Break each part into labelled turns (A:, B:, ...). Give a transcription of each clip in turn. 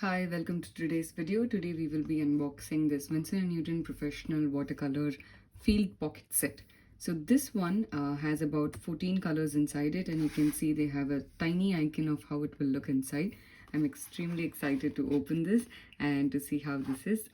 A: Hi, welcome to today's video. Today we will be unboxing this Winsor & Professional Watercolor Field Pocket Set. So this one has about 14 colors inside it, and you can see they have a tiny icon of how it will look inside. I'm extremely excited to open this and to see how this is.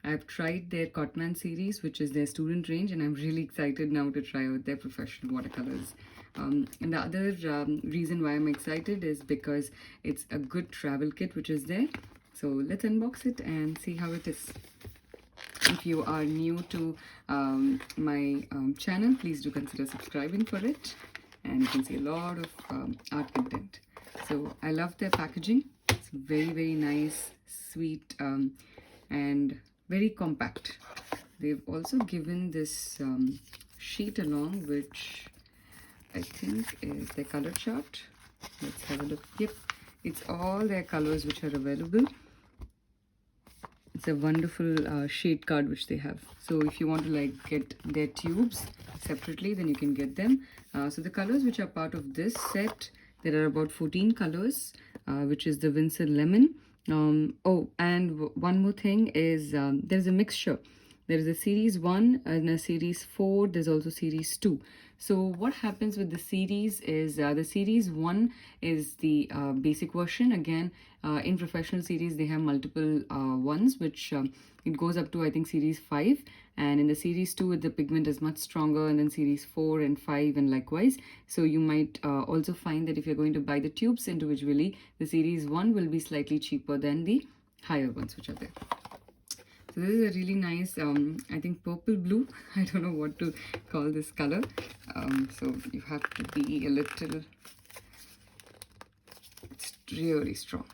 A: I've tried their Cotman series, which is their student range, and I'm really excited now to try out their professional watercolors. And the other reason why I'm excited is because it's a good travel kit which is there. So let's unbox it and see how it is. If you are new to my channel, please do consider subscribing for it. And you can see a lot of art content. So I love their packaging. It's very nice, sweet, and very compact. They've also given this sheet along, which I think is their color chart. Let's have a look. Yep, it's all their colors which are available. It's a wonderful shade card which they have. So if you want to like get their tubes separately, then you can get them. So the colors which are part of this set, there are about 14 colors, which is the Winsor Lemon. Oh, and one more thing is there's a mixture. There is a series 1 and a series 4. There's also series 2. So what happens with the series is the series 1 is the basic version. Again, in professional series, they have multiple ones, which it goes up to, I think, series 5. And in the series 2, the pigment is much stronger, and then series 4 and 5 and likewise. So you might also find that if you're going to buy the tubes individually, the series 1 will be slightly cheaper than the higher ones which are there. So this is a really nice, I think purple blue. I don't know what to call this color. So you have to be a little, it's really strong.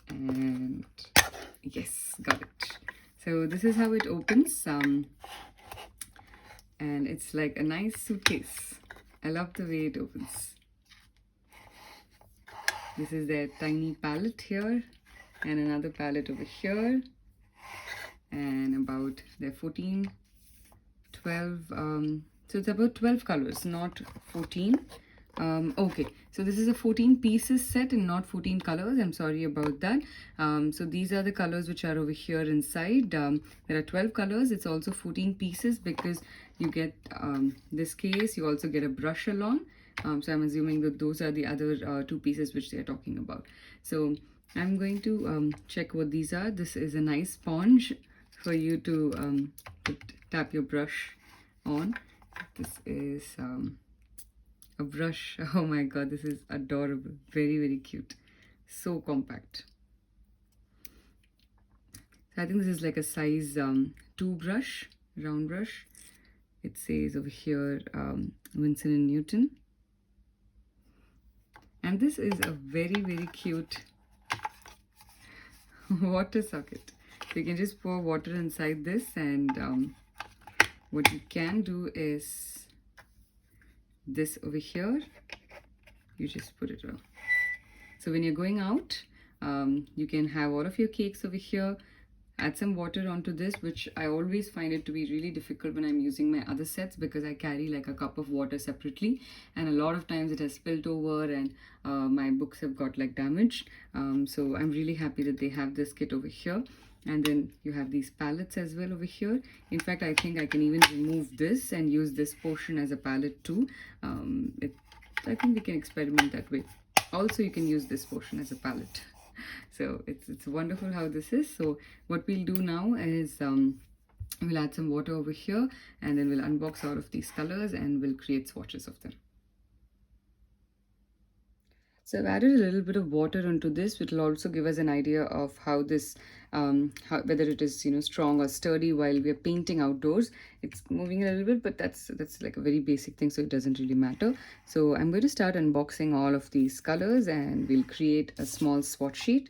A: And yes, got it. So this is how it opens. And it's like a nice suitcase. I love the way it opens. This is their tiny palette here, and another palette over here, and about their 14, 12, so it's about 12 colors, not 14. Okay, so this is a 14 pieces set and not 14 colors. I'm sorry about that. So these are the colors which are over here inside. There are 12 colors. It's also 14 pieces because you get this case. You also get a brush along. So I'm assuming that those are the other 2 pieces which they're talking about. So I'm going to check what these are. This is a nice sponge for you to tap your brush on. This is a brush. Oh my god, this is adorable. Very cute. So compact. So I think this is like a size 2 brush, round brush. It says over here Winsor & Newton. And this is a very cute water socket. So you can just pour water inside this, and what you can do is this over here. You just put it on. So when you're going out, you can have all of your cakes over here. Add some water onto this, which I always find it to be really difficult when I'm using my other sets because I carry like a cup of water separately, and a lot of times it has spilled over and my books have got like damaged. So I'm really happy that they have this kit over here. And then you have these palettes as well over here. In fact, I think I can even remove this and use this portion as a palette too. I think we can experiment that way. Also, you can use this portion as a palette. So it's wonderful how this is. So what we'll do now is we'll add some water over here, and then we'll unbox all of these colors and we'll create swatches of them. So I've added a little bit of water into this, which will also give us an idea of how this, whether it is strong or sturdy while we are painting outdoors. It's moving a little bit, but that's like a very basic thing, so it doesn't really matter. So I'm going to start unboxing all of these colors, and we'll create a small swatch sheet.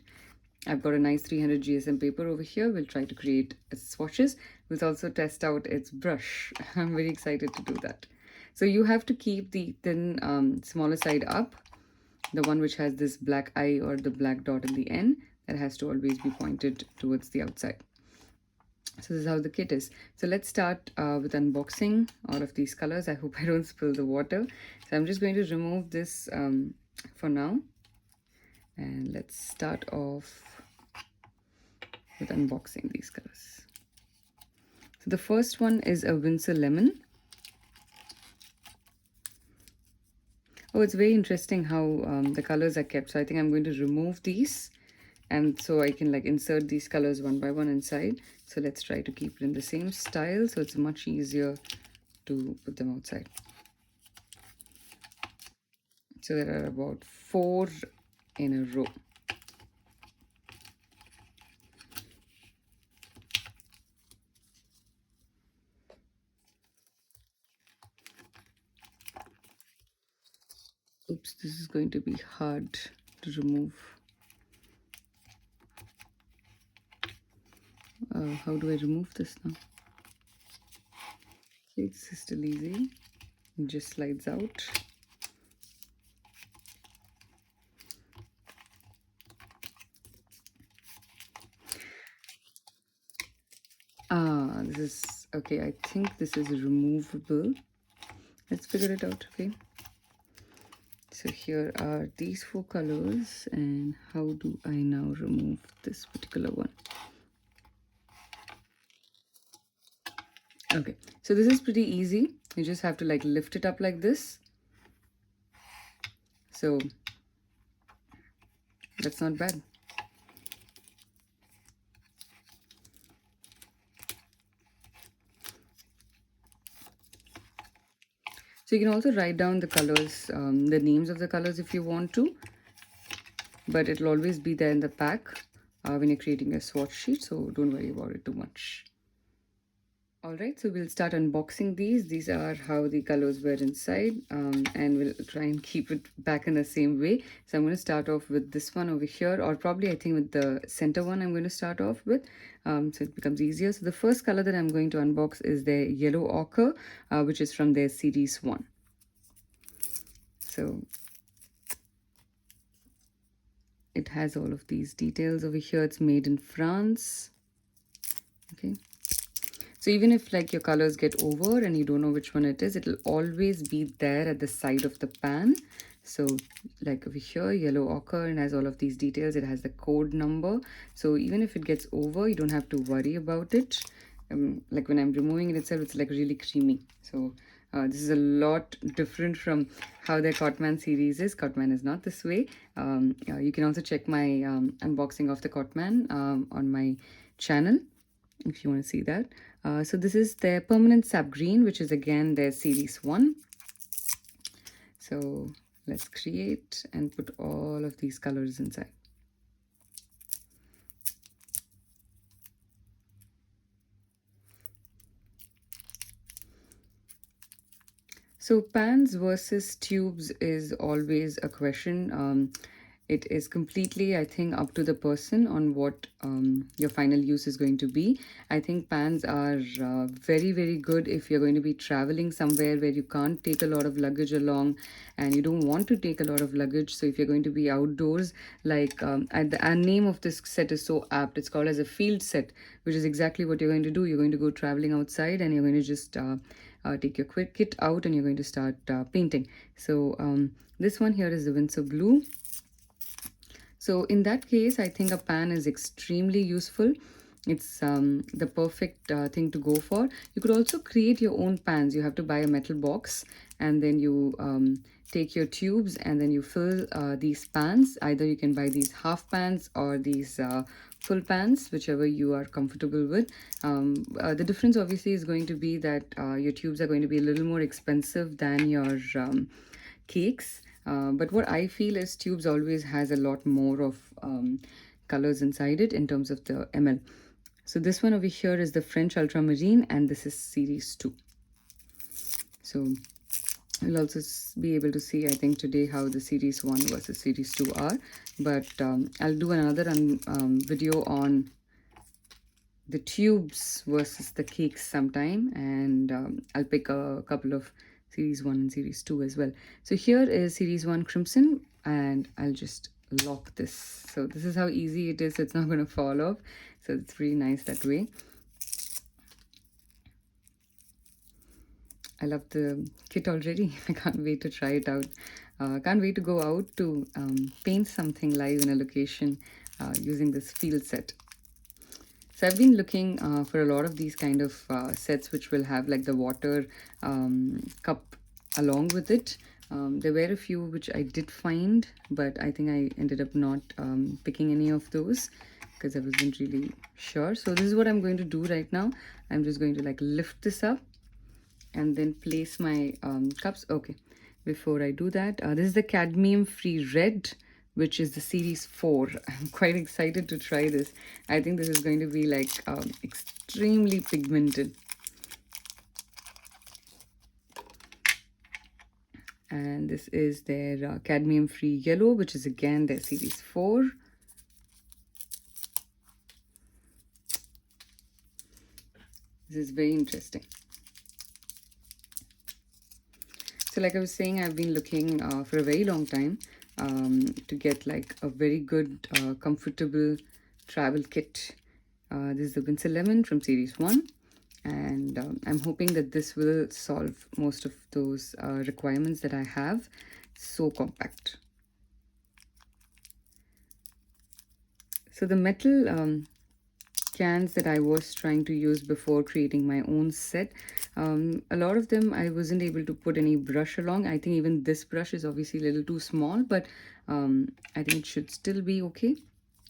A: I've got a nice 300 GSM paper over here. We'll try to create swatches. We'll also test out its brush. I'm very excited to do that. So you have to keep the thin, smaller side up. The one which has this black eye or the black dot in the end, that has to always be pointed towards the outside. So this is how the kit is. So let's start with unboxing all of these colors. I hope I don't spill the water. So I'm just going to remove this for now. And let's start off with unboxing these colors. So the first one is a Winsor Lemon. Oh, it's very interesting how the colors are kept. So I think I'm going to remove these, and so I can like insert these colors one by one inside. So let's try to keep it in the same style so it's much easier to put them outside. So there are about 4 in a row. Oops, this is going to be hard to remove. How do I remove this now? Okay, this is still easy. It just slides out. This is okay. I think this is removable. Let's figure it out. Okay, so here are these 4 colors, and how do I now remove this particular one? Okay, so this is pretty easy. You just have to like lift it up like this. So that's not bad. So you can also write down the colors, the names of the colors if you want to, but it'll always be there in the pack when you're creating a swatch sheet, so don't worry about it too much. Alright, so we'll start unboxing these. These are how the colors were inside, and we'll try and keep it back in the same way. So I'm going to start off with this one over here, or probably I think with the center one I'm going to start off with, so it becomes easier. So the first color that I'm going to unbox is their Yellow Ochre, which is from their series 1. So it has all of these details over here. It's made in France. Okay. So even if like your colors get over and you don't know which one it is, it'll always be there at the side of the pan. So like over here, Yellow Ochre, and has all of these details. It has the code number. So even if it gets over, you don't have to worry about it. Like when I'm removing it itself, it's like really creamy. So this is a lot different from how their Cotman series is. Cotman is not this way. You can also check my unboxing of the Cotman on my channel if you want to see that. So this is their permanent Sap Green, which is again their series 1. So let's create and put all of these colors inside. So pans versus tubes is always a question. It is completely, I think, up to the person on what your final use is going to be. I think pans are very, very good if you're going to be traveling somewhere where you can't take a lot of luggage along and you don't want to take a lot of luggage. So if you're going to be outdoors, like the name of this set is so apt. It's called as a field set, which is exactly what you're going to do. You're going to go traveling outside and you're going to just take your quick kit out and you're going to start painting. So this one here is the Winsor Blue. So in that case, I think a pan is extremely useful. It's the perfect thing to go for. You could also create your own pans. You have to buy a metal box and then you take your tubes and then you fill these pans. Either you can buy these half pans or these full pans, whichever you are comfortable with. The difference obviously is going to be that your tubes are going to be a little more expensive than your cakes. But what I feel is tubes always has a lot more of colors inside it in terms of the ml. So this one over here is the French Ultramarine, and this is series 2. So we'll also be able to see, I think, today how the series 1 versus series 2 are. But I'll do another video on the tubes versus the cakes sometime, and I'll pick a couple of series 1 and series 2 as well. So here is series 1 Crimson, and I'll just lock this. So this is how easy it is. It's not going to fall off. So it's really nice that way. I love the kit already. I can't wait to try it out. Can't wait to go out to paint something live in a location using this field set. So I've been looking for a lot of these kind of sets which will have like the water cup along with it. There were a few which I did find, but I think I ended up not picking any of those because I wasn't really sure. So this is what I'm going to do right now. I'm just going to like lift this up and then place my cups. Okay, before I do that, this is the Cadmium Free Red, which is the series 4. I'm quite excited to try this. I think this is going to be like extremely pigmented. And this is their Cadmium Free Yellow, which is again their series 4. This is very interesting. So like I was saying, I've been looking for a very long time to get like a very good, comfortable travel kit. This is the Winsor Lemon from series 1. And I'm hoping that this will solve most of those requirements that I have. So compact. So the metal cans that I was trying to use before creating my own set, a lot of them I wasn't able to put any brush along. I think even this brush is obviously a little too small, but I think it should still be okay.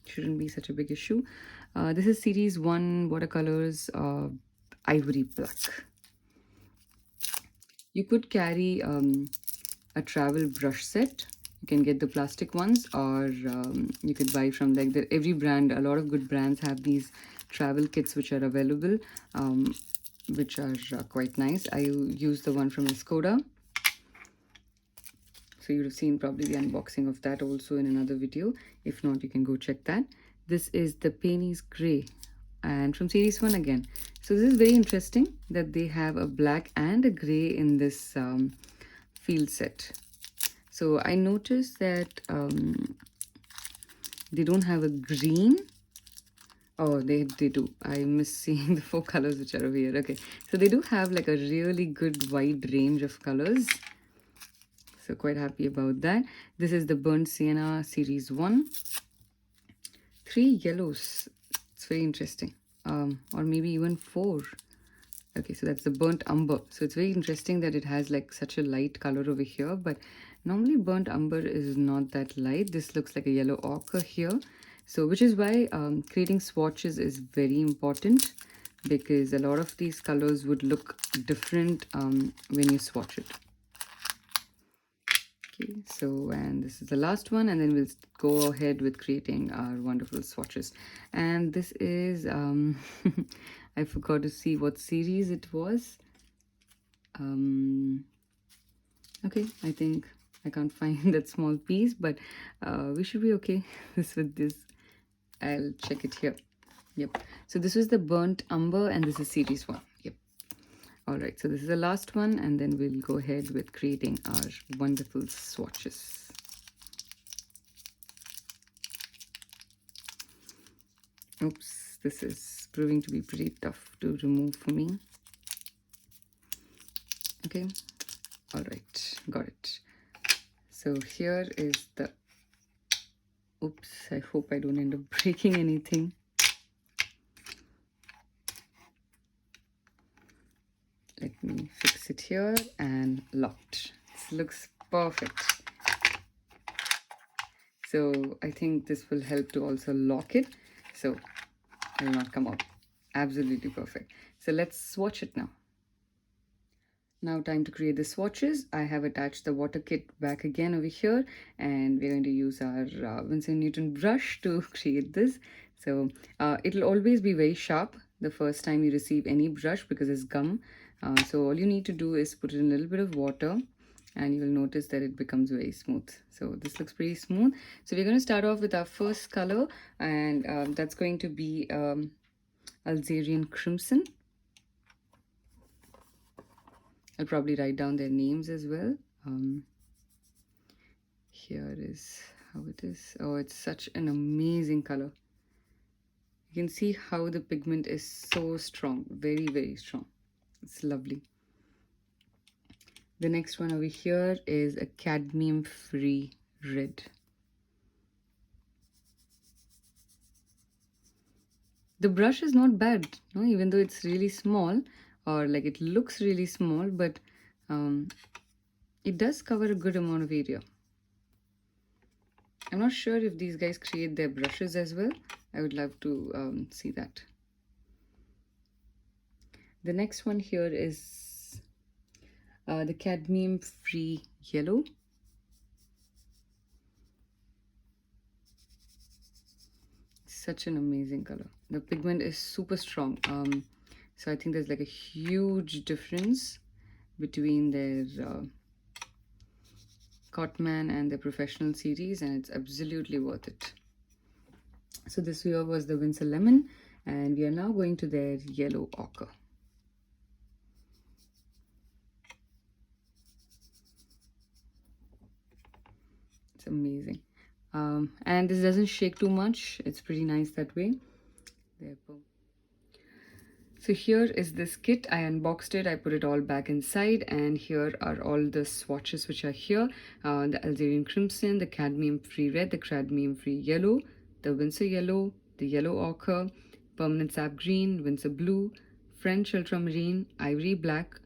A: Shouldn't be such a big issue. This is series 1 watercolors ivory black. You could carry a travel brush set. You can get the plastic ones, or you could buy from like every brand. A lot of good brands have these travel kits which are available, which are quite nice. I use the one from Skoda. So you'd have seen probably the unboxing of that also in another video. If not, you can go check that. This is the Penny's Grey, and from series 1 again. So this is very interesting that they have a black and a grey in this field set. So I noticed that they don't have a green. Oh, they do. I miss seeing the 4 colors which are over here. Okay, so they do have like a really good wide range of colors. So quite happy about that. This is the Burnt Sienna series 1. 3 yellows. It's very interesting. Or maybe even 4. Okay, so that's the Burnt Umber. So it's very interesting that it has like such a light color over here, but normally Burnt Umber is not that light. This looks like a yellow ochre here. So which is why creating swatches is very important, because a lot of these colors would look different when you swatch it. Okay, so and this is the last one, and then we'll go ahead with creating our wonderful swatches. And this is I forgot to see what series it was. Okay, I think I can't find that small piece, but we should be okay with this. I'll check it here. Yep, so this was the Burnt Umber, and this is series 1. Yep. All right, so this is the last one, and then we'll go ahead with creating our wonderful swatches. Oops, this is proving to be pretty tough to remove for me. Okay, all right, got it. So here is the, oops, I hope I don't end up breaking anything. Let me fix it here, and locked. This looks perfect. So I think this will help to also lock it, so it will not come out. Absolutely perfect. So let's swatch it now. Now time to create the swatches. I have attached the water kit back again over here, and we're going to use our Winsor Newton brush to create this. So it'll always be very sharp the first time you receive any brush because it's gum. So all you need to do is put in a little bit of water, and you'll notice that it becomes very smooth. So this looks pretty smooth. So we're going to start off with our first color, and that's going to be Algerian Crimson. I'll probably write down their names as well. Here is how it is. Oh, it's such an amazing color. You can see how the pigment is so strong, very, very strong. It's lovely. The next one over here is a Cadmium Free Red. The brush is not bad, no? Even though it's really small, or like it looks really small, but it does cover a good amount of area. I'm not sure if these guys create their brushes as well. I would love to see that. The next one here is the Cadmium Free Yellow. Such an amazing color. The pigment is super strong. So I think there's like a huge difference between their Cotman and the Professional series, and it's absolutely worth it. So this here was the Winsor Lemon, and we are now going to their Yellow Ochre. It's amazing. And this doesn't shake too much. It's pretty nice that way. There. So here is this kit. I unboxed it, I put it all back inside, and here are all the swatches which are here. The Algerian Crimson, the Cadmium Free Red, the Cadmium Free Yellow, the Winsor Yellow, the Yellow Ochre, Permanent Sap Green, Winsor Blue, French Ultramarine, Ivory Black,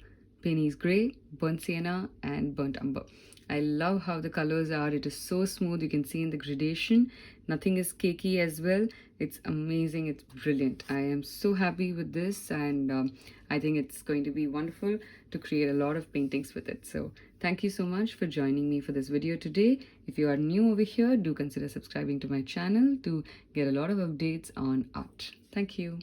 A: Penny's Grey, Burnt Sienna, and Burnt Umber. I love how the colors are. It is so smooth. You can see in the gradation. Nothing is cakey as well. It's amazing. It's brilliant. I am so happy with this, and I think it's going to be wonderful to create a lot of paintings with it. So thank you so much for joining me for this video today. If you are new over here, do consider subscribing to my channel to get a lot of updates on art. Thank you.